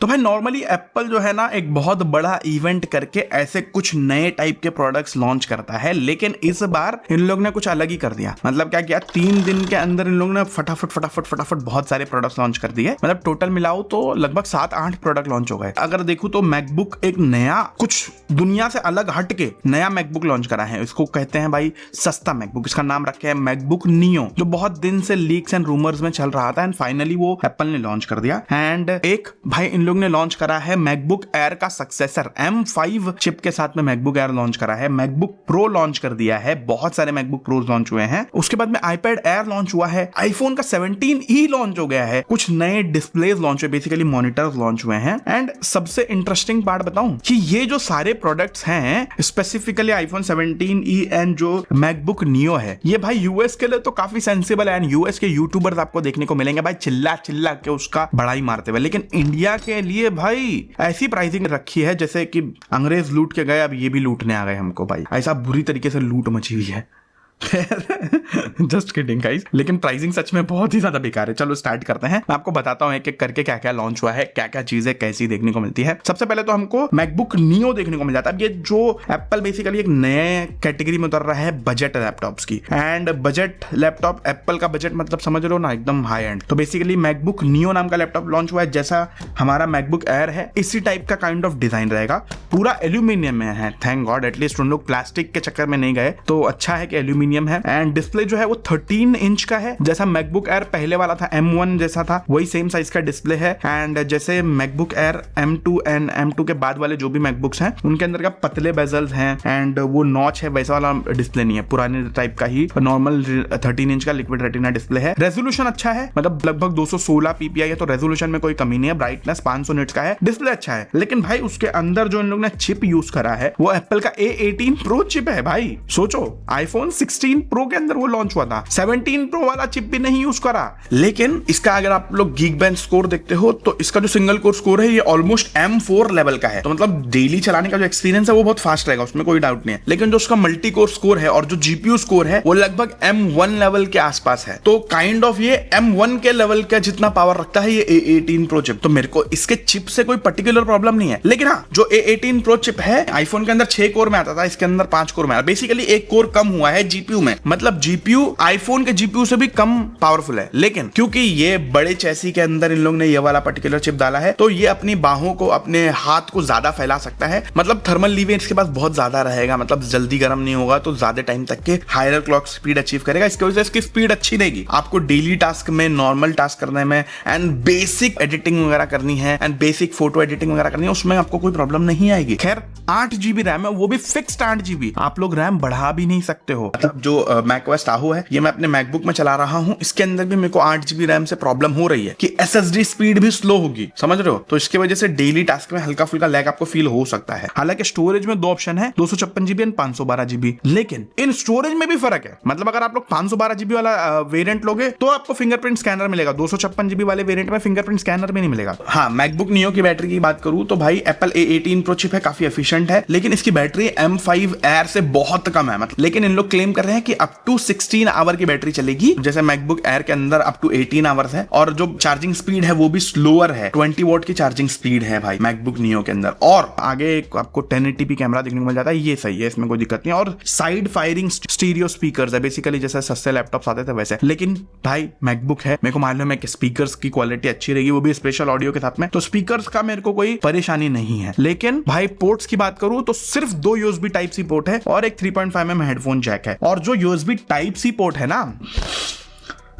तो भाई normally Apple जो है ना एक बहुत बड़ा इवेंट करके ऐसे कुछ नए टाइप के प्रोडक्ट्स लॉन्च करता है, लेकिन इस बार इन लोग ने कुछ अलग ही कर दिया। मतलब क्या किया, 3 दिन के अंदर इन लोग ने फटाफट बहुत सारे प्रोडक्ट्स लॉन्च कर दिए। मतलब टोटल मिलाओ तो लगभग 7-8 प्रोडक्ट लॉन्च हो गए। अगर देखूं तो मैकबुक एक नया, कुछ दुनिया से अलग हट के नया मैकबुक लॉन्च करा है। इसको कहते हैं भाई सस्ता मैकबुक। इसका नाम रखे है मैकबुक नियो, जो बहुत दिन से लीक्स एंड रूमर्स में चल रहा था एंड फाइनली वो एप्पल ने लॉन्च कर दिया। एंड एक भाई इन लोग ने लॉन्च करा है मैकबुक एयर का सक्सेसर, M5 चिप के साथ में मैकबुक एयर लॉन्च करा है। मैकबुक प्रो लॉन्च कर दिया है, बहुत सारे मैकबुक प्रो लॉन्च हुए हैं। उसके बाद में आईपैड एयर लॉन्च हुआ है, आईफोन का 17E लॉन्च हो गया है, कुछ नए डिस्प्लेज लॉन्च हुए, बेसिकली मॉनिटर्स लॉन्च हुए हैं। एंड सबसे इंटरेस्टिंग पार्ट बताऊं कि ये जो सारे प्रोडक्ट्स हैं, स्पेसिफिकली आईफोन 17E एंड जो मैकबुक नियो है, ये भाई यूएस के लिए तो काफी सेंसिबल है एंड यूएस के यूट्यूबर्स आपको देखने को मिलेंगे भाई चिल्ला चिल्ला के उसका बड़ाई मारते हुए। लेकिन इंडिया के लिए भाई ऐसी प्राइसिंग रखी है जैसे कि अंग्रेज लूट के गए, अब ये भी लूटने आ गए हमको भाई। ऐसा बुरी तरीके से लूट मची हुई है। जस्ट किडिंग गाइस, लेकिन प्राइसिंग सच में बहुत ही ज्यादा बेकार है। चलो स्टार्ट करते हैं, मैं आपको बताता हूं एक एक करके क्या क्या लॉन्च हुआ है, क्या क्या चीजें कैसी देखने को मिलती है। सबसे पहले तो हमको मैकबुक नियो देखने को मिल जाता है। ये जो एप्पल बेसिकली एक नए कैटेगरी में उतर रहा है बजट लैपटॉप्स की। एंड बजट लैपटॉप, एप्पल का बजट मतलब समझ लो ना एकदम हाई एंड। तो बेसिकली मैकबुक नियो नाम का लैपटॉप लॉन्च हुआ है, जैसा हमारा मैकबुक एयर है इसी टाइप का काइंड ऑफ डिजाइन रहेगा। पूरा एल्यूमिनियम में है, थैंक गॉड, एटलीस्ट उन लोग प्लास्टिक के चक्कर में नहीं गए, तो अच्छा है कि एल्यूमिनियम है। एंड डिस्प्ले जो है वो 13 इंच का है, जैसा मैकबुक एयर पहले वाला था M1 जैसा था, वही सेम साइज का डिस्प्ले है। एंड जैसे MacBook air M2 and M2 के बाद वाले जो भी मैकबुक्स हैं उनके अंदर का पतले बेजल्स हैं एंड वो नॉच है, वैसा वाला डिस्प्ले नहीं है, पुराने टाइप का ही नॉर्मल 13 इंच का लिक्विड रेटिना डिस्प्ले है। रेजोल्यूशन अच्छा है, मतलब लगभग 216 ppi है, तो रेजोल्यूशन में कोई कमी नहीं है। ब्राइटनेस 500 निट्स का है, डिस्प्ले अच्छा है। लेकिन भाई उसके अंदर जो इन लोग ने चिप यूज करा है वो एप्पल का A18 प्रो चिप है भाई। सोचो आईफोन 16 प्रो के अंदर वो लॉन्च हुआ था, 17 प्रो वाला चिप भी नहीं यूज करा। लेकिन इसका अगर आप लोग गीकबेंच स्कोर देखते हो तो इसका जो सिंगल कोर स्कोर है ये ऑलमोस्ट M4 लेवल का है, तो मतलब डेली चलाने का जो एक्सपीरियंस है वो बहुत फास्ट रहेगा, उसमें कोई डाउट नहीं है। लेकिन जो उसका मल्टी कोर स्कोर है और जो जीपीयू स्कोर है वो लगभग M1 लेवल के आसपास है, तो काइंड ऑफ ये M1 के लेवल का जितना पावर रखता है ये A18 प्रो चिप। तो मेरे को इसके चिप से कोई पर्टिकुलर प्रॉब्लम नहीं है, लेकिन हाँ जो A18 प्रो चिप है आईफोन के अंदर 6 कोर में आता था, इसके अंदर 5 कोर में आता, बेसिकली 1 कोर कम हुआ है जीपीयू में। मतलब जीपीयू आईफोन के जीपीयू से भी कम पावरफुल है, लेकिन क्योंकि ये बड़े चैसी के अंदर इन लोग ने ये वाला पर्टिकुलर चिप डाला है तो ये अपनी बाहों को, अपने हाथ को ज्यादा फैला सकता है। मतलब थर्मल लीवर इसके पास बहुत ज्यादा रहेगा, मतलब जल्दी गर्म नहीं होगा, तो ज्यादा टाइम तक के हायर क्लॉक स्पीड अचीव करेगा। इसकी वजह से इसकी स्पीड अच्छी रहेगी। आपको डेली टास्क में, नॉर्मल टास्क करने में एंड बेसिक एडिटिंग वगैरह करनी है एंड बेसिक फोटो एडिटिंग वगैरह करनी है, उसमें आपको कोई प्रॉब्लम नहीं आएगी। खैर 8GB रैम है, वो भी फिक्स्ड 8GB, आप लोग रैम बढ़ा भी नहीं सकते हो। मतलब जो macOS Tahoe है ये मैं अपने मैकबुक में चला रहा हूँ, इसके अंदर भी मेरे को 8GB रैम से प्रॉब्लम हो रही है कि SSD स्पीड भी स्लो होगी, समझ रहे हो। तो इसकी वजह से डेली टास्क में हल्का फुल्का लैग आपको फील हो सकता है। हालांकि स्टोरेज में 2 ऑप्शन है, 256GB एंड 512GB, लेकिन इन स्टोरेज में भी फर्क है। मतलब अगर आप लोग 512GB वाला वेरिएंट लोगे तो आपको फिंगरप्रिंट स्कैनर मिलेगा, 256GB वाले वेरिएंट में फिंगरप्रिंट स्कैनर भी नहीं मिलेगा। हाँ, मैकबुक नियो की बैटरी की बात करूं तो भाई एप्पल A18 प्रो चिप है, काफी एफिशिएंट है, लेकिन इसकी बैटरी M5 एयर से बहुत कम है। मतलब लेकिन इन लोग क्लेम कर रहे हैं कि अप टू 16 आवर की बैटरी चलेगी, जैसे मैकबुक एयर के अंदर अप टू 18 आवर्स है। और जो चार्जिंग स्पीड है वो भी स्लोअर है, 20 वॉट की चार्जिंग स्पीड है भाई मैकबुक नियो के अंदर। और आगे आपको 1080p कैमरा देखने को मिल जाता है, ये सही है, इसमें कोई दिक्कत नहीं। और साइड फायरिंग स्टीरियो स्पीकर्स है, बेसिकली जैसे सस्ते लैपटॉप्स आते थे वैसे। लेकिन भाई मैकबुक है, मेरे को मालूम है कि स्पीकर्स की क्वालिटी अच्छी रहेगी, वो भी स्पेशल ऑडियो के साथ में, तो स्पीकर्स का मेरे को कोई परेशानी नहीं है। लेकिन भाई पोर्ट्स की बात करूं तो सिर्फ 2 USB टाइप सी पोर्ट है और एक 3.5mm हेडफोन जैक है। और जो USB टाइप सी पोर्ट है ना,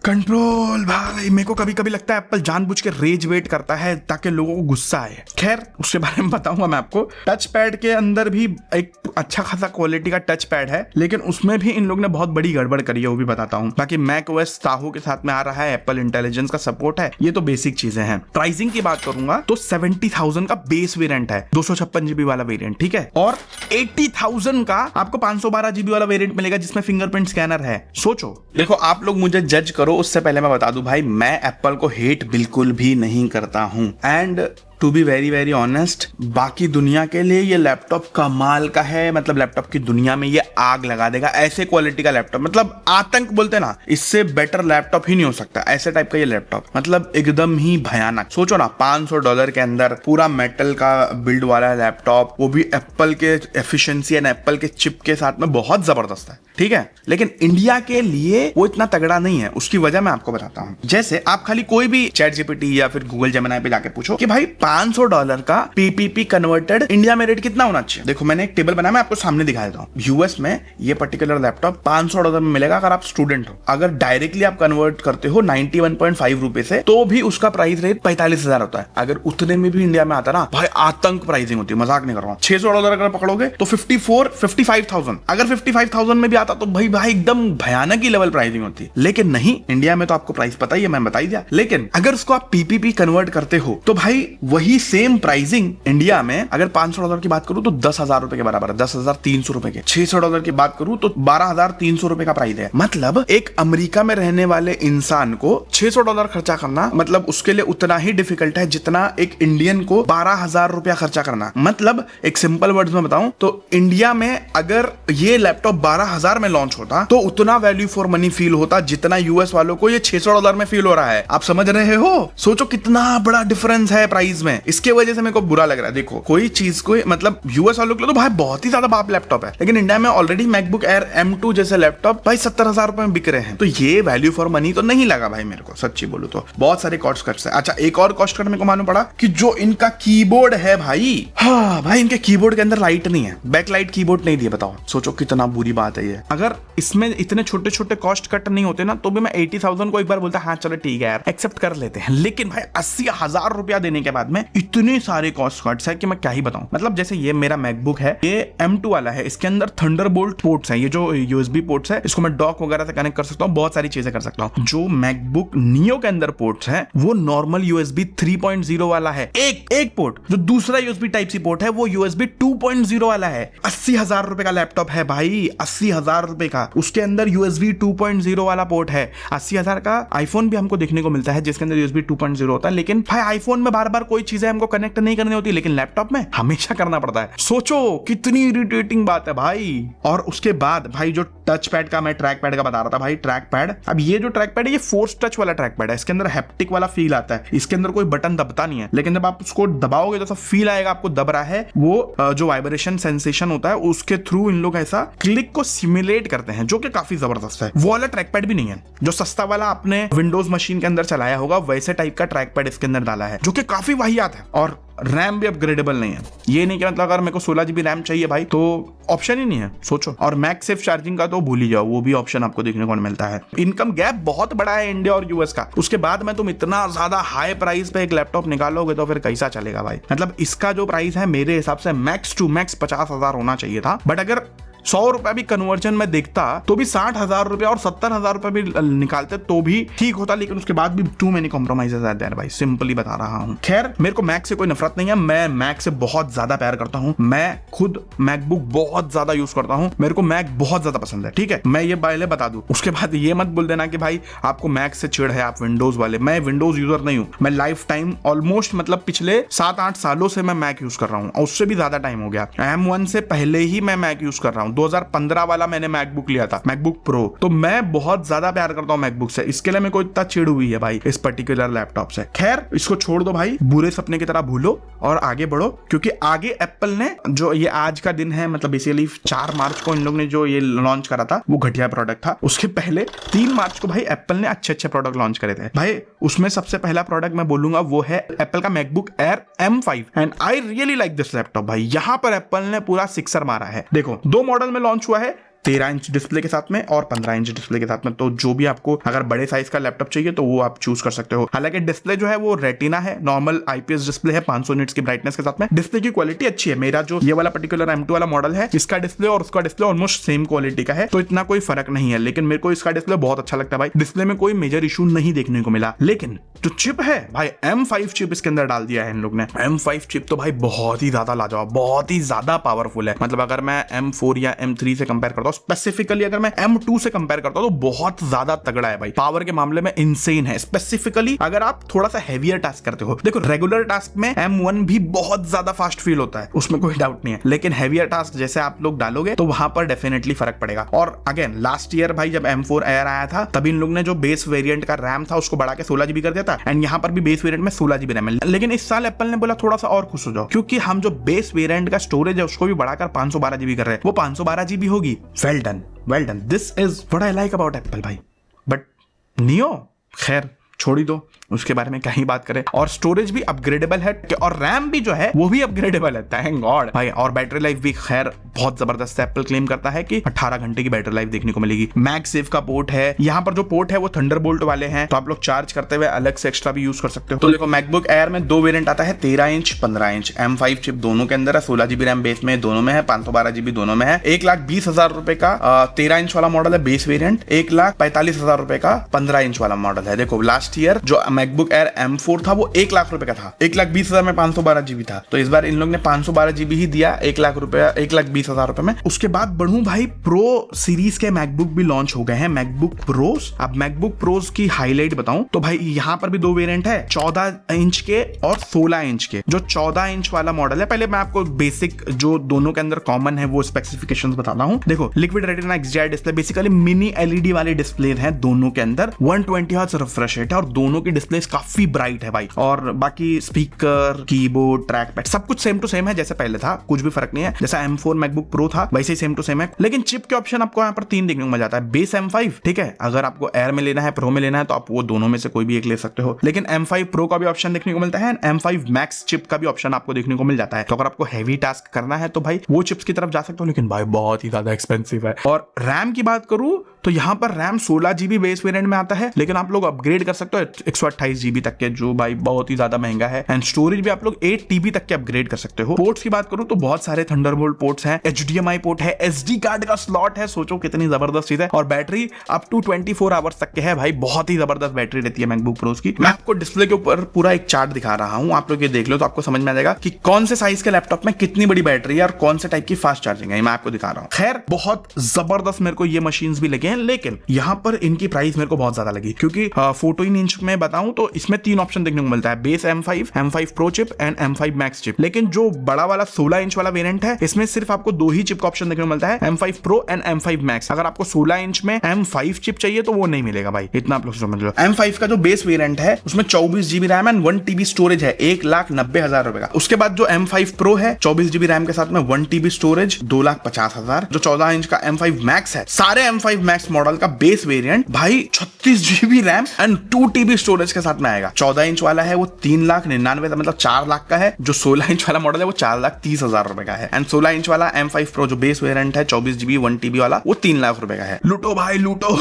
कंट्रोल भाई, मेरे को कभी कभी लगता है एप्पल जानबूझ के रेज वेट करता है ताकि लोगों को गुस्सा आए। खैर उसके बारे में बताऊंगा मैं आपको। टच पैड के अंदर भी एक अच्छा खासा क्वालिटी का टच पैड है, लेकिन उसमें भी इन लोग ने बहुत बड़ी गड़बड़ करी है, वो भी बताता हूँ। बाकी macOS Tahoe के साथ में आ रहा है, एप्पल इंटेलिजेंस का सपोर्ट है, ये तो बेसिक चीजें हैं। प्राइसिंग की बात करूंगा तो 70,000 का बेस वेरिएंट है, 256GB वाला वेरिएंट, ठीक है। और 80,000 का आपको 512GB वाला वेरिएंट मिलेगा जिसमें फिंगरप्रिंट स्कैनर है। सोचो, देखो आप लोग मुझे जज करो, उससे पहले मैं बता दूं भाई, मैं एप्पल को हेट बिल्कुल भी नहीं करता हूं। And to be very very honest, बाकी दुनिया के लिए ये लैपटॉप कमाल का है। मतलब लैपटॉप की दुनिया में ये आग लगा देगा, ऐसे क्वालिटी का लैपटॉप, मतलब आतंक बोलते ना, इससे बेटर लैपटॉप ही नहीं हो सकता। ऐसे टाइप का ये लैपटॉप, मतलब एकदम ही भयानक। सोचो ना, $500 के अंदर पूरा मेटल का बिल्ड वाला लैपटॉप, वो भी एप्पल के एफिशिएंसी एंड एप्पल के चिप के साथ में, बहुत जबरदस्त है। ठीक है, लेकिन इंडिया के लिए वो इतना तगड़ा नहीं है। उसकी वजह मैं आपको बताता हूँ। जैसे आप खाली कोई भी चैट जीपीटी या फिर गूगल जेमिनी पे जाके पूछो कि भाई $500 का पीपीपी कन्वर्टेड इंडिया में रेट कितना होना चाहिए। देखो मैंने एक टेबल बनाया, मैं आपको सामने दिखा देता हूँ। यूएस में ये पर्टिकुलर लैपटॉप $500 में मिलेगा अगर आप स्टूडेंट हो। अगर डायरेक्टली आप कन्वर्ट करते हो 91.5 रुपए से, तो भी उसका प्राइस रेट 45,000 होता है। अगर उतने में भी इंडिया में आता ना भाई, आतंक प्राइसिंग होती है, मजाक नहीं कर रहा हूँ। $600 अगर पकड़ोगे तो 55,000। अगर 55,000 में भी आता तो भाई एकदम भयानक ही लेवल प्राइसिंग होती है। लेकिन नहीं, इंडिया में तो आपको प्राइस पता ही है, मैं बता ही दिया। लेकिन अगर उसको आप पीपीपी कन्वर्ट करते हो तो भाई वही सेम प्राइसिंग इंडिया में, अगर $500 की बात करूं तो 10,000 रुपए के बराबर है, 10,300 रुपए के। $600 की बात करूं तो 12,300 रुपए का प्राइस है। मतलब एक अमेरिका में रहने वाले इंसान को $600 खर्चा करना, मतलब उसके लिए उतना ही डिफिकल्ट है जितना एक इंडियन को 12,000 रुपया खर्चा करना। मतलब एक सिंपल वर्ड्स में बताऊं तो इंडिया में अगर ये लैपटॉप 12,000 में लॉन्च होता तो उतना वैल्यू फॉर मनी फील होता जितना यूएस वालों को ये $600 में फील हो रहा है। आप समझ रहे हो? सोचो कितना बड़ा डिफरेंस है प्राइस में। इसके वजह से मेरे को बुरा लग रहा है। देखो कोई चीज को, मतलब यूएस वालों के लिए तो भाई बहुत ही ज्यादा बाप लैपटॉप है, लेकिन इंडिया में ऑलरेडी मैकबुक एयर M2 जैसे लैपटॉप भाई 70,000 रुपए में बिक रहे हैं। तो ये वैल्यू फॉर मनी तो नहीं लगा भाई मेरे को, सच्ची बोलूं तो। बहुत सारे कॉस्ट कट्स है। अच्छा, एक और कॉस्ट कट मेरे को मालूम पड़ा कि जो इनका कीबोर्ड है भाई, हाँ भाई, इनके कीबोर्ड के अंदर लाइट नहीं है, बैकलाइट कीबोर्ड नहीं दिए। बताओ, सोचो कितना बुरी बात है ये। अगर इसमें इतने छोटे छोटे कॉस्ट कट नहीं होते ना, तो भी मैं 80,000 को एक बार बोलता हाँ चलो ठीक है यार, एक्सेप्ट कर लेते हैं। लेकिन भाई 80,000 रुपया देने के बाद में इतने सारे कॉस्ट कट्स है कि मैं क्या ही बताऊं। मतलब जैसे ये मेरा मैकबुक है, ये M2 वाला है, इसके अंदर थंडरबोल्ट पोर्ट्स हैं, ये जो यूएसबी पोर्ट्स है, इसको मैं डॉक वगैरह से कनेक्ट कर सकता हूँ, बहुत सारी चीजें कर सकता हूँ। जो मैकबुक नियो के अंदर पोर्ट्स है वो नॉर्मल USB 3.0 वाला है। एक पोर्ट, जो दूसरा USB टाइप सी पोर्ट है वो USB 2.0 वाला है। 80,000 रुपए का लैपटॉप है भाई, 80,000 रुपए का। उसके अंदर USB 2.0 वाला पोर्ट है। 80,000 का आईफोन भी हमको देखने को मिलता है जिसके अंदर USB 2.0 होता है, लेकिन भाई आईफोन में बार बार कोई चीजें हमको कनेक्ट नहीं करनी होती, लेकिन लैपटॉप में हमेशा करना पड़ता है। सोचो कितनी इरिटेटिंग बात है भाई। और उसके बाद भाई जो टच पैड का, मैं ट्रैक पैड का बता रहा था भाई, ट्रैक पैड, अब ये जो ट्रैक पैड है ये फोर्स टच वाला ट्रैक पैड है। इसके अंदर हैप्टिक वाला फील आता है, इसके अंदर कोई बटन दबता नहीं है, लेकिन जब आप उसको दबाओगे तो ऐसा फील आएगा आपको दब रहा है। वो जो वाइब्रेशन सेंसेशन होता है उसके थ्रू इन लोग ऐसा क्लिक को सिमुलेट करते हैं, जो कि काफी जबरदस्त है। वो वाला ट्रैक पैड भी नहीं है जो सस्ता वाला आपने विंडोज मशीन के अंदर चलाया होगा, वैसे टाइप का ट्रैक पैड इसके अंदर डाला है, जो कि काफी वाहियात है। और रैम भी अपग्रेडेबल नहीं है। ये नहीं कि मतलब अगर मेरे को 16 GB रैम चाहिए भाई तो ऑप्शन ही नहीं है, सोचो। और मैक्स सेफ चार्जिंग का तो भूल ही जाओ, वो भी ऑप्शन आपको देखने को मिलता है। इनकम गैप बहुत बड़ा है इंडिया और यूएस का। उसके बाद में तुम इतना ज्यादा हाई प्राइस पे एक लैपटॉप निकालोगे तो फिर कैसा चलेगा भाई। मतलब इसका जो प्राइस है मेरे हिसाब से मैक्स टू मैक्स 50,000 होना चाहिए था, बट अगर 100 रुपए भी कन्वर्जन में देखता तो भी 60,000 रुपए और 70,000 रुपए भी निकालते तो भी ठीक होता, लेकिन उसके बाद भी too many compromises are there भाई, सिंपली बता रहा हूं। खैर, मेरे को मैक से कोई नफरत नहीं है, मैं मैक से बहुत ज्यादा प्यार करता हूं। मैं खुद मैकबुक बहुत ज्यादा यूज करता हूं, मेरे को मैक बहुत ज्यादा पसंद है, ठीक है, मैं ये पहले बता दूं। उसके बाद ये मत बोल देना कि भाई आपको मैक से चिढ़ है, आप विंडोज वाले। मैं विंडोज यूजर नहीं हूं, मैं लाइफ टाइम ऑलमोस्ट, मतलब पिछले 7-8 सालों से मैं मैक यूज कर रहा हूं, और उससे भी ज्यादा टाइम हो गया। M1 से पहले ही मैं मैक यूज कर रहा हूं। 2015 वाला मैंने मैकबुक लिया था, मैकबुक प्रो। तो मैं बहुत ज्यादा प्यार करता हूं मैकबुक से, इसके लिए मेरे को इतना चिढ़ हुई है भाई इस पर्टिकुलर लैपटॉप से। खैर, इसको छोड़ दो भाई, बुरे सपने की तरह भूलो और आगे बढ़ो, क्योंकि आगे एप्पल ने जो ये आज का दिन है, मतलब बेसिकली 4 मार्च को इन लोग ने जो ये लॉन्च करा था वो घटिया प्रोडक्ट था। उसके पहले 3 मार्च को भाई एप्पल ने अच्छे प्रोडक्ट लॉन्च करे थे भाई। उसमें सबसे पहला प्रोडक्ट मैं बोलूंगा वो है एप्पल का MacBook air M5 and I really like this laptop भाई। यहां पर एप्पल ने पूरा सिक्सर मारा है। देखो, 2 मॉडल में लॉन्च हुआ है, 13 इंच डिस्प्ले के साथ में और 15 इंच डिस्प्ले के साथ में। तो जो भी आपको अगर बड़े साइज का लैपटॉप चाहिए तो वो आप चूज कर सकते हो। हालांकि डिस्प्ले जो है वो रेटिना है, नॉर्मल IPS डिस्प्ले है, 500 निट्स की ब्राइटनेस के साथ में। डिस्प्ले की क्वालिटी अच्छी है। मेरा जो ये वाला पर्टिकुलर M2 वाला मॉडल है, इसका डिस्प्ले और उसका डिस्प्ले ऑलमोस्ट सेम क्वालिटी का है, तो इतना कोई फर्क नहीं है। लेकिन मेरे को इसका डिस्प्ले बहुत अच्छा लगता है भाई, डिस्प्ले में कोई मेजर इशू नहीं देखने को मिला। लेकिन जो चिप है भाई, M5 चिप इसके अंदर डाल दिया है इन लोग ने। M5 चिप तो भाई बहुत ही ज्यादा लाजवाब, बहुत ही ज्यादा पावरफुल है। मतलब अगर मैं M4 या M3 से कंपेयर करता हूँ। स्पेसिफिकली अगर मैं M2 से कंपेयर करता हूँ तो बहुत ज्यादा तगड़ा है भाई, पावर के मामले में इंसेन है। स्पेसिफिकली अगर आप थोड़ा सा हैवियर टास्क करते हो, देखो रेगुलर टास्क में M1 भी बहुत ज्यादा फास्ट फील होता है, उसमें कोई डाउट नहीं है, लेकिन हैवियर टास्क जैसे आप लोग डालोगे तो वहां पर डेफिनेटली फर्क पड़ेगा। और अगेन लास्ट ईयर भाई जब M4 एयर आया था तब इन लोग ने जो बेस वेरिएंट का रैम था उसको बढ़ा के 16 GB कर दिया था, एंड यहाँ पर भी बेस वेरिएंट में 16 GB रैम है। लेकिन इस साल एप्पल ने बोला थोड़ा सा और खुश हो जाओ, क्योंकि हम जो बेस वेरिएंट का स्टोरेज है उसको भी बढ़ाकर 512 GB कर रहे हैं, वो 512 GB होगी। Well done, well done, this is what I like about Apple भाई। बट नियो खैर छोड़ ही दो, उसके बारे में क्या ही बात करें। और स्टोरेज भी अपग्रेडेबल है और रैम भी जो है वो भी अपग्रेडेबल है, थैंक गॉड भाई। और बैटरी लाइफ भी खैर बहुत जबरदस्त है, एप्पल क्लेम करता है कि 18 घंटे की बैटरी लाइफ देखने को मिलेगी। मैगसेफ का पोर्ट है, यहाँ पर जो पोर्ट है वो थंडरबोल्ट वाले हैं, तो आप लोग चार्ज करते हुए अलग से एक्स्ट्रा भी यूज कर सकते हो। तो देखो मैकबुक एयर में दो वेरिएंट आता है, 13 इंच 15 इंच, M5 चिप दोनों के अंदर है, 16 GB रैम बेस में दोनों में है, 512 GB दोनों में है। 1,20,000 रुपए का 13 इंच वाला मॉडल है बेस वेरिएंट, 1,45,000 रुपए का 15 इंच वाला मॉडल है। देखो लास्ट ईयर जो मैकबुक एयर M4 था वो 1 लाख रुपए का था, 1,20,000 में 512 GB था, तो इस बार इन लोग ने 512 GB ही दिया 1 लाख रुपए, 1,20,000 रुपए में। उसके बाद बढ़ूं भाई, प्रो सीरीज के मैकबुक भी लॉन्च हो गए हैं, मैकबुक प्रोस। अब मैकबुक प्रोस की हाईलाइट बताऊं तो भाई यहाँ पर भी दो वेरिएंट है, 14 इंच के और 16 इंच के। जो 14 इंच वाला मॉडल है, पहले मैं आपको बेसिक जो दोनों के अंदर कॉमन है वो स्पेसिफिकेशंस बताता हूं। देखो liquid retina XDR display, basically mini LED वाले डिस्प्ले हैं दोनों के अंदर, 120 हर्ट्ज रिफ्रेश रेट है और दोनों की डिस्प्ले काफी ब्राइट है भाई। और बाकी स्पीकर, कीबोर्ड, ट्रैक पैड सब कुछ सेम टू सेम है जैसे पहले था, कुछ भी फर्क नहीं है। जैसा M4 मैकबुक प्रो था वैसे ही सेम टू सेम है, लेकिन चिप के ऑप्शन आपको यहाँ पर 3 देखने को मिल जाता है। बेस M5 ठीक है, अगर आपको एयर में लेना है, प्रो में लेना है तो आप वो दोनों में से कोई भी एक ले सकते हो, लेकिन M5 प्रो का भी ऑप्शन देखने को मिलता है, M5 मैक्स चिप का भी ऑप्शन आपको देखने को मिल जाता है। तो अगर आपको हैवी टास्क करना है तो भाई वो चिप्स की तरफ जा सकते हो, लेकिन भाई बहुत ही ज्यादा एक्सपेंसिव है। और रैम की बात करूं तो यहाँ पर रैम 16 GB बेस वेरिएंट में आता है, लेकिन आप लोग अपग्रेड कर सकते हो 128 GB तक के, जो भाई बहुत ही ज्यादा महंगा है। एंड स्टोरेज भी आप लोग 8 TB तक के अपग्रेड कर सकते हो। पोर्ट्स की बात करूं तो बहुत सारे थंडरबोल्ट पोर्ट्स हैं, HDMI पोर्ट है, SD कार्ड का स्लॉट है, सोचो कितनी जबरदस्त चीज है। और बैटरी अप टू 24 आवर्स तक के है भाई, बहुत ही जबरदस्त बैटरी रहती है मैकबुक प्रोस की। मैं आपको डिस्प्ले के ऊपर पूरा एक चार्ट दिखा रहा हूं, आप लोग ये देख लो तो आपको समझ में आ जाएगा कि कौन से साइज के लैपटॉप में कितनी बड़ी बैटरी है और कौन से टाइप की फास्ट चार्जिंग है, मैं आपको दिखा रहा हूं। खैर बहुत जबरदस्त मेरे को ये मशीन्स भी लगे हैं, लेकिन यहाँ पर इनकी प्राइस मेरे को बहुत ज्यादा लगी, क्योंकि 14 इंच में बताऊं तो इसमें 3 ऑप्शन देखने को मिलता है, base M5, M5 pro chip and M5 max chip. लेकिन जो बड़ा वाला 16 इंच वाला वेरिएंट है इसमें सिर्फ आपको 2 ही चिप का ऑप्शन देखने को मिलता है, M5 pro and M5 max. अगर आपको 16 इंच में M5 चिप चाहिए तो वो नहीं मिलेगा भाई, इतना आप लोग समझ लो। M5 का जो बेस वेरिएंट है उसमें 24 GB RAM and 1 TB storage है, 1,90,000 रुपए का। उसके बाद जो M5 प्रो है 24 GB रैम के साथ में 1 TB स्टोरेज, 2,50,000। जो 14 इंच का M5 मैक्स है, सारे M5 मैक्स मॉडल का बेस वेरिएंट भाई 36 GB RAM and 2 TB storage के साथ में आएगा। 14 इंच वाला है वो 3,99,000 मतलब 4 लाख का है। जो 16 इंच वाला मॉडल है वो 4,30,000 रुपए का है। एंड 16 इंच वाला M5 प्रो जो बेस वेरिएंट है 24 GB 1 TB वाला वो 3 लाख रुपए का है। लूटो भाई लूटो।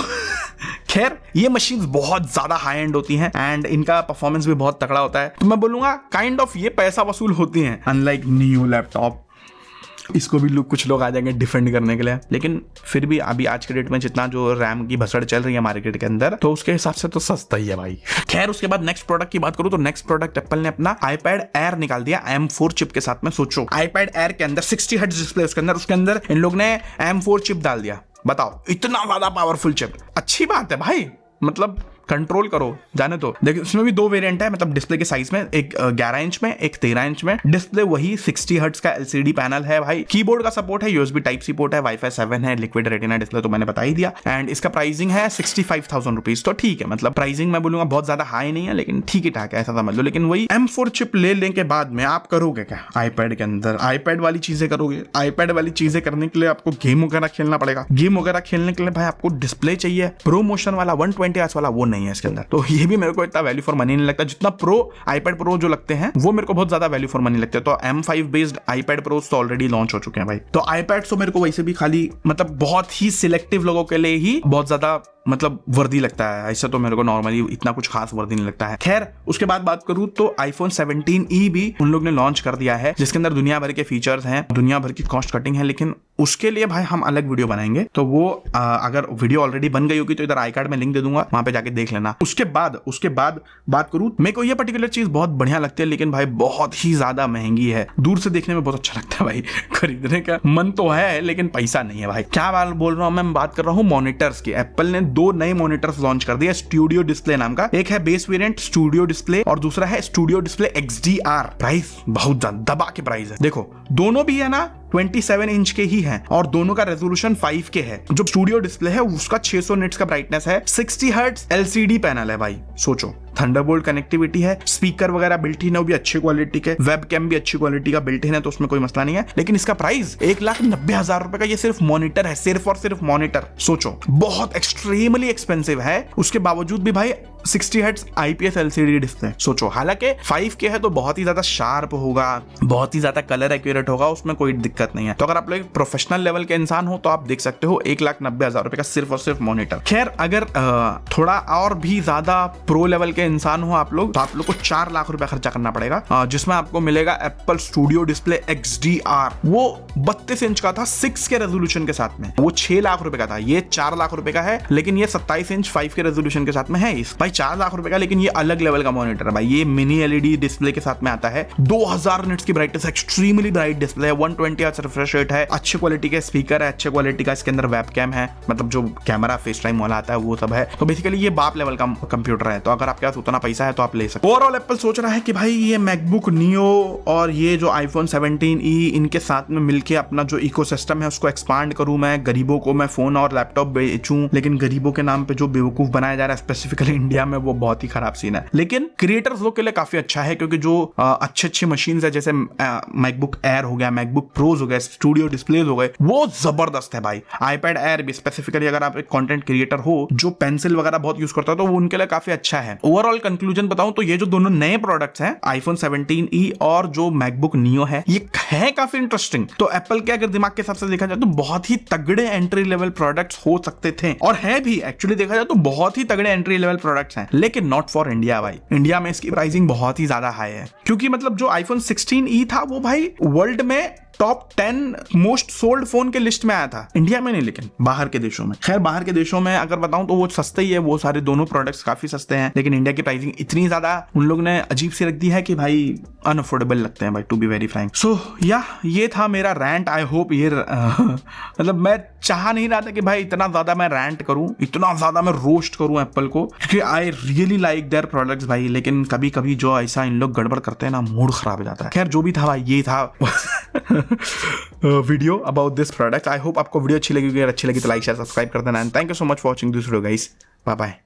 खैर ये मशीन्स बहुत ज्यादा हाई एंड होती हैं एंड इनका परफॉर्मेंस भी बहुत तगड़ा होता है, तो मैं बोलूंगा काइंड ऑफ ये पैसा वसूल होती हैं, अनलाइक न्यू लैपटॉप। इसको भी लोग कुछ लोग आ जाएंगे डिफेंड करने के लिए, लेकिन फिर भी अभी आज के डेट में जितना जो रैम की भसड़ चल रही है मार्केट के अंदर, तो उसके हिसाब से तो सस्ता ही है भाई। खैर उसके बाद नेक्स्ट प्रोडक्ट की बात करूं तो नेक्स्ट प्रोडक्ट एप्पल ने अपना iPad Air निकाल दिया M4 चिप के साथ में। सोचो iPad Air के अंदर 60 हर्ट्ज डिस्प्ले, उसके अंदर इन लोग ने M4 चिप डाल दिया। बताओ इतना ज्यादा पावरफुल चिप, अच्छी बात है भाई, मतलब कंट्रोल करो जाने तो। देखिए इसमें भी 2 वेरिएंट है, मतलब डिस्प्ले के साइज में, एक 11 इंच में, एक 13 इंच में। डिस्प्ले वही 60 हर्ट्ज का LCD पैनल है भाई। कीबोर्ड का सपोर्ट है, USB Type-C पोर्ट है, Wi-Fi 7 है, लिक्विड रेटिना डिस्प्ले तो मैंने बता ही दिया। एंड इसका प्राइसिंग है 65,000 रुपीज, तो ठीक है, मतलब प्राइसिंग मैं बोलूंगा बहुत ज्यादा हाई नहीं है, लेकिन ठीक ही ठाक है ऐसा समझ लो। लेकिन वही M4 चिप लेने के बाद में आप करोगे क्या iPad के अंदर? iPad वाली चीजें करोगे। iPad वाली चीजें करने के लिए आपको गेम वगैरह खेलना पड़ेगा। गेम वगैरह खेलने के लिए भाई आपको डिस्प्ले चाहिए, प्रो मोशन वाला 120 हर्ट्ज वाला वो नहीं है इसके अंदर, तो ये भी मेरे को इतना वैल्यू फॉर मनी नहीं लगता जितना प्रो iPad प्रो जो लगते हैं वो मेरे को बहुत ज्यादा वैल्यू फॉर मनी लगते हैं। तो M5 बेस्ड iPad प्रो तो ऑलरेडी लॉन्च हो चुके हैं भाई। तो iPad तो मेरे को वैसे भी खाली मतलब बहुत ही सिलेक्टिव लोगों के लिए ही बहुत ज्यादा मतलब वर्दी लगता है, ऐसा तो मेरे को नॉर्मली इतना कुछ खास वर्दी नहीं लगता है। खैर उसके बाद बात करूं तो आईफोन 17e भी उन लोग ने लॉन्च कर दिया है, जिसके अंदर दुनिया भर के फीचर्स हैं, दुनिया भर की कॉस्ट कटिंग है, लेकिन उसके लिए भाई हम अलग वीडियो बनाएंगे। तो वो अगर वीडियो ऑलरेडी बन गई होगी तो इधर आई कार्ड में लिंक दे दूंगा, वहां पे जाके देख लेना। उसके बाद बात करूं, मेरे को ये पर्टिकुलर चीज बहुत बढ़िया लगती है, लेकिन भाई बहुत ही ज्यादा महंगी है। दूर से देखने में बहुत अच्छा लगता है भाई, खरीदने का मन तो है लेकिन पैसा नहीं है भाई। क्या बात बोल रहा हूं मैं बात कर रहा हूं मॉनिटर्स की। एप्पल ने 2 नए मॉनिटर्स लॉन्च कर दिया स्टूडियो डिस्प्ले नाम का। एक है बेस वेरिएंट स्टूडियो डिस्प्ले और दूसरा है स्टूडियो डिस्प्ले XDR। प्राइस बहुत ज्यादा दबा के प्राइस है। देखो दोनों भी है ना 27 इंच के ही हैं और दोनों का रेजोल्यूशन 5 के है। जो स्टूडियो डिस्प्ले है उसका 600 निट्स का ब्राइटनेस है, 60 हर्ट्ज LCD पैनल है भाई, सोचो। थंडरबोल्ट कनेक्टिविटी है, स्पीकर वगैरह बिल्ट इन है, वो भी अच्छी क्वालिटी के, वेब कैम भी अच्छी क्वालिटी का बिल्ट इन है, तो उसमें कोई मसला नहीं है। लेकिन इसका प्राइस 1,90,000 रुपए का ये सिर्फ मॉनिटर है, सिर्फ और सिर्फ मॉनिटर। सोचो बहुत एक्सट्रीमली एक्सपेंसिव है, उसके बावजूद भी भाई 60 हर्ट्ज IPS LCD डिस्प्ले। सोचो हालांकि 5K है तो बहुत ही ज्यादा शार्प होगा, बहुत ही ज्यादा कलर एक्यूरेट होगा, उसमें कोई दिक्कत नहीं है। तो अगर आप लोग प्रोफेशनल लेवल के इंसान हो तो आप देख सकते हो 1,90,000 रुपए का सिर्फ और सिर्फ मॉनिटर। खैर अगर थोड़ा और भी ज्यादा प्रो लेवल के इंसान हो आप लोग, तो आप लोग को 4 लाख रुपए खर्चा करना पड़ेगा, जिसमें आपको मिलेगा एप्पल स्टूडियो डिस्प्ले XDR। वो 32 इंच का था 6 के रेजोल्यूशन के साथ में, वो 6 लाख रुपए का था। ये 4 लाख रुपए का है, लेकिन ये 27 इंच 5 के रेजोल्यूशन के साथ में है। इस भाई 4 लाख रुपए का, लेकिन ये अलग लेवल का मॉनिटर है भाई। ये मिनी LED डिस्प्ले के साथ में आता है, 2000 निट्स की ब्राइटनेस, एक्सट्रीमली ब्राइट डिस्प्ले है, 120 हर्ट्ज रिफ्रेश रेट है, अच्छे क्वालिटी के स्पीकर है, अच्छे क्वालिटी का इसके अंदर वेब कैम है, मतलब जो कैमरा फेस टाइम वाला आता है वो सब है। तो बेसिकली ये बाप लेवल का कंप्यूटर है। तो अगर आपके पास उतना पैसा है तो आप ले सकते हो। ओवरऑल एप्पल सोच रहा है कि भाई ये मैकबुक नियो और ये जो आईफोन 17e इनके साथ में मिलके अपना जो इकोसिस्टम है उसको एक्सपांड करूं। मैं गरीबों को मैं फोन और लैपटॉप बेचूं, लेकिन गरीबों के नाम पे जो बेवकूफ बनाया जा रहा है स्पेसिफिकली इंडिया में, वो बहुत ही खराब सीन है। लेकिन क्रिएटर्स लोग के लिए काफी अच्छा है, क्योंकि जो अच्छी मशीन है जैसे मैकबुक एयर हो गया, मैकबुक प्रोज हो गया, स्टूडियो डिस्प्लेज हो गए, वो जबरदस्त है भाई। आईपैड एयर भी स्पेसिफिकली अगर आप एक कंटेंट क्रिएटर हो जो पेंसिल वगैरह बहुत यूज करता है तो वो उनके लिए काफी अच्छा है। ओवरऑल कंक्लूजन बताऊं तो ये जो दोनों नए प्रोडक्ट्स हैं आईफोन 17e और जो मैकबुक नियो है, ये है काफी इंटरेस्टिंग। तो एप्पल के अगर दिमाग के हिसाब से देखा जाए तो बहुत ही तगड़े एंट्री लेवल प्रोडक्ट्स हो सकते थे, और है भी एक्चुअली देखा जाए तो बहुत ही तगड़े एंट्री लेवल प्रोडक्ट्स हैं, लेकिन नॉट फॉर इंडिया भाई। इंडिया में इसकी प्राइसिंग बहुत ही ज्यादा हाई है, क्योंकि मतलब जो आईफोन 16e था वो भाई वर्ल्ड में टॉप 10 मोस्ट सोल्ड फोन के लिस्ट में आया था, इंडिया में नहीं लेकिन बाहर के देशों में। खैर बाहर के देशों में अगर बताऊं तो वो सस्ते ही है, वो सारे दोनों प्रोडक्ट्स काफी सस्ते हैं, लेकिन इंडिया की प्राइसिंग इतनी ज्यादा उन लोग ने अजीब सी रख दी है कि भाई अनअफोर्डेबल लगते हैं भाई, टू बी वेरी फ्रैंक। सो या ये था मेरा रैंट। आई होप ये मतलब मैं चाह नहीं रहा था कि भाई इतना ज्यादा मैं रैंट करूं, इतना ज्यादा मैं रोस्ट करूं एप्पल को, क्योंकि I really like their products भाई, लेकिन कभी कभी जो ऐसा इन लोग गड़बड़ करते हैं ना, मूड खराब हो जाता है। खैर जो भी था भाई, ये था video about this product. I hope आपको वीडियो अच्छी लगी। अगर अच्छी लगी तो लाइक शेयर सब्सक्राइब कर देना। And thank you so much for watching this video guys. Bye bye.